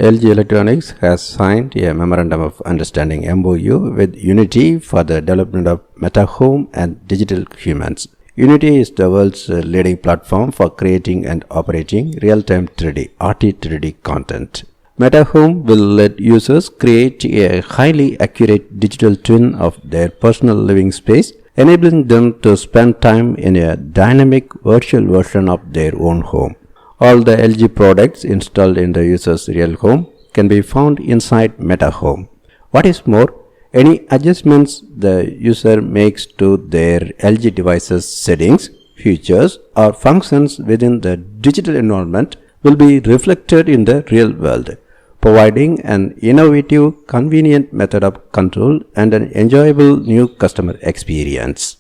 LG Electronics has signed a Memorandum of Understanding MOU with Unity for the development of Meta Home and Digital Humans. Unity is the world's leading platform for creating and operating real-time 3D (RT3D) content. Meta Home will let users create a highly accurate digital twin of their personal living space, enabling them to spend time in a dynamic virtual version of their own home. All the LG products installed in the user's real home can be found inside Meta Home. What is more, any adjustments the user makes to their LG device's settings, features, or functions within the digital environment will be reflected in the real world, providing an innovative, convenient method of control and an enjoyable new customer experience.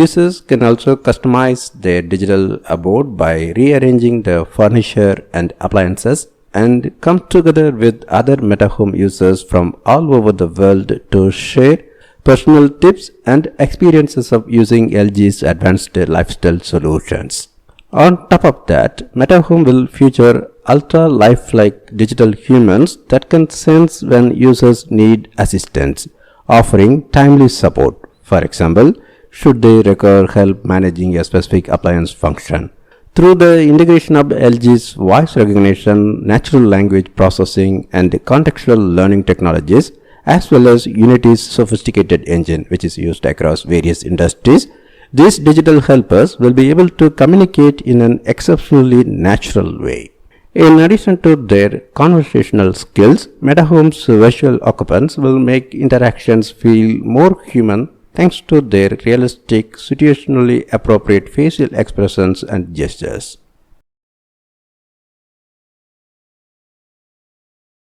Users can also customize their digital abode by rearranging the furniture and appliances and come together with other Meta Home users from all over the world to share personal tips and experiences of using LG's advanced lifestyle solutions. On top of that, Meta Home will feature ultra lifelike digital humans that can sense when users need assistance, offering timely support. For example, should they require help managing a specific appliance function. Through the integration of LG's voice recognition, natural language processing, and contextual learning technologies, as well as Unity's sophisticated engine, which is used across various industries, these digital helpers will be able to communicate in an exceptionally natural way. In addition to their conversational skills, Meta Home's virtual occupants will make interactions feel more human thanks to their realistic, situationally appropriate facial expressions and gestures.